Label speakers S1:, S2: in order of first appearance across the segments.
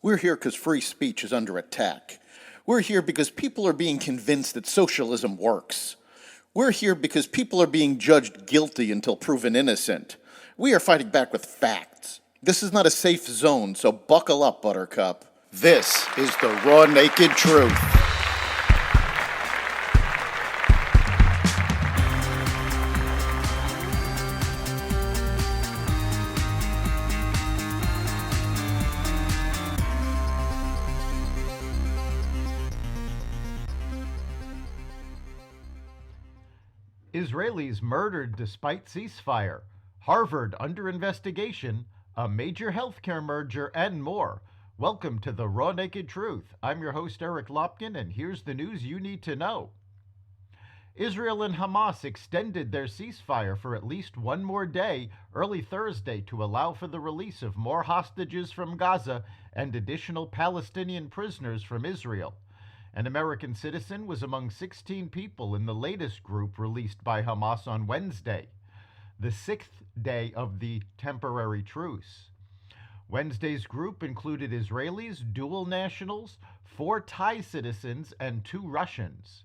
S1: We're here because free speech is under attack. We're here because people are being convinced that socialism works. We're here because people are being judged guilty until proven innocent. We are fighting back with facts. This is not a safe zone, so buckle up, Buttercup. This is the raw, naked truth.
S2: Israelis murdered despite ceasefire, Harvard under investigation, a major healthcare merger, and more. Welcome to the Raw Naked Truth. I'm your host, Eric Lopkin, and here's the news you need to know. Israel and Hamas extended their ceasefire for at least one more day early Thursday to allow for the release of more hostages from Gaza and additional Palestinian prisoners from Israel. An American citizen was among 16 people in the latest group released by Hamas on Wednesday, the sixth day of the temporary truce. Wednesday's group included Israelis, dual nationals, 4 Thai citizens, and 2 Russians.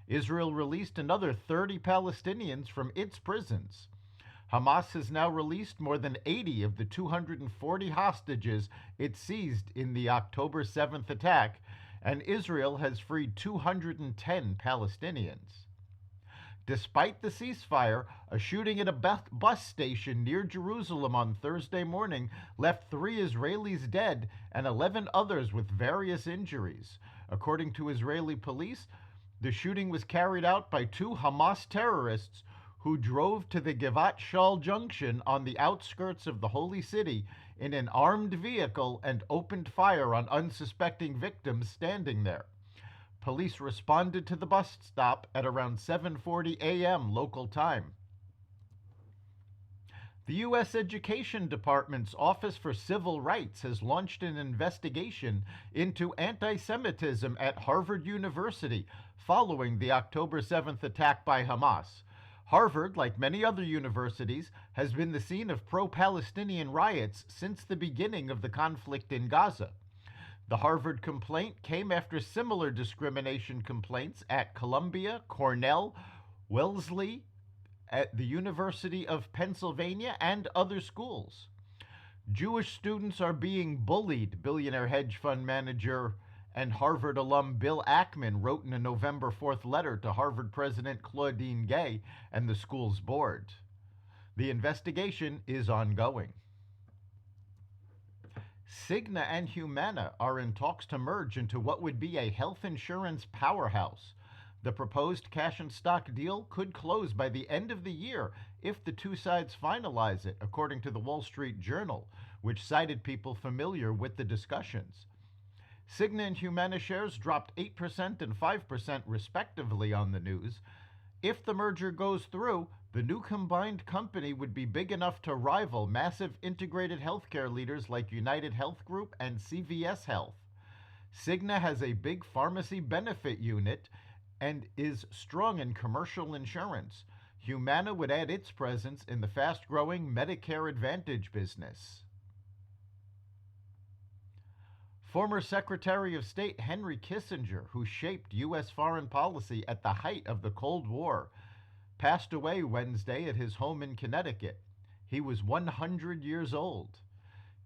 S2: Israel released another 30 Palestinians from its prisons. Hamas has now released more than 80 of the 240 hostages it seized in the October 7th attack, and Israel has freed 210 Palestinians. Despite the ceasefire, a shooting at a bus station near Jerusalem on Thursday morning left 3 Israelis dead and 11 others with various injuries. According to Israeli police, the shooting was carried out by 2 Hamas terrorists who drove to the Givat Shaul junction on the outskirts of the Holy City in an armed vehicle and opened fire on unsuspecting victims standing there. Police responded to the bus stop at around 7:40 a.m. local time. The U.S. Education Department's Office for Civil Rights has launched an investigation into anti-Semitism at Harvard University following the October 7th attack by Hamas. Harvard, like many other universities, has been the scene of pro-Palestinian riots since the beginning of the conflict in Gaza. The Harvard complaint came after similar discrimination complaints at Columbia, Cornell, Wellesley, at the University of Pennsylvania, and other schools. Jewish students are being bullied, billionaire hedge fund manager and Harvard alum Bill Ackman wrote in a November 4th letter to Harvard President Claudine Gay and the school's board. The investigation is ongoing. Cigna and Humana are in talks to merge into what would be a health insurance powerhouse. The proposed cash and stock deal could close by the end of the year if the 2 sides finalize it, according to the Wall Street Journal, which cited people familiar with the discussions. Cigna and Humana shares dropped 8% and 5% respectively on the news. If the merger goes through, the new combined company would be big enough to rival massive integrated healthcare leaders like United Health Group and CVS Health. Cigna has a big pharmacy benefit unit and is strong in commercial insurance. Humana would add its presence in the fast-growing Medicare Advantage business. Former Secretary of State Henry Kissinger, who shaped U.S. foreign policy at the height of the Cold War, passed away Wednesday at his home in Connecticut. He was 100 years old.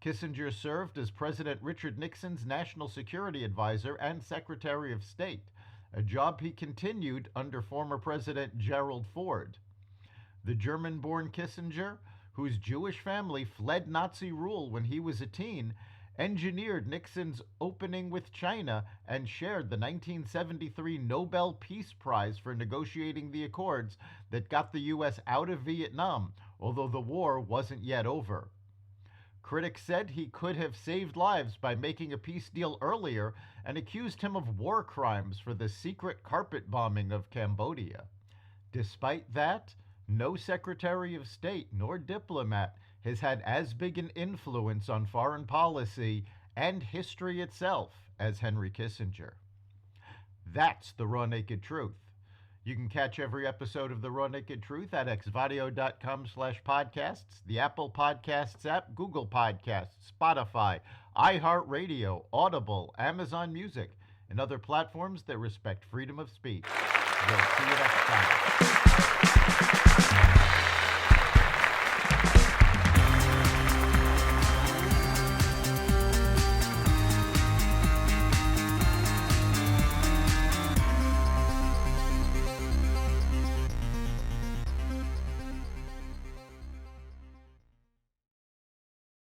S2: Kissinger served as President Richard Nixon's National Security Advisor and Secretary of State, a job he continued under former President Gerald Ford. The German-born Kissinger, whose Jewish family fled Nazi rule when he was a teen, engineered Nixon's opening with China and shared the 1973 Nobel Peace Prize for negotiating the accords that got the U.S. out of Vietnam, although the war wasn't yet over. Critics said he could have saved lives by making a peace deal earlier and accused him of war crimes for the secret carpet bombing of Cambodia. Despite that, no Secretary of State nor diplomat has had as big an influence on foreign policy and history itself as Henry Kissinger. That's the raw naked truth. You can catch every episode of The Raw Naked Truth at xvadio.com/podcasts, the Apple Podcasts app, Google Podcasts, Spotify, iHeartRadio, Audible, Amazon Music, and other platforms that respect freedom of speech. We'll see you next time.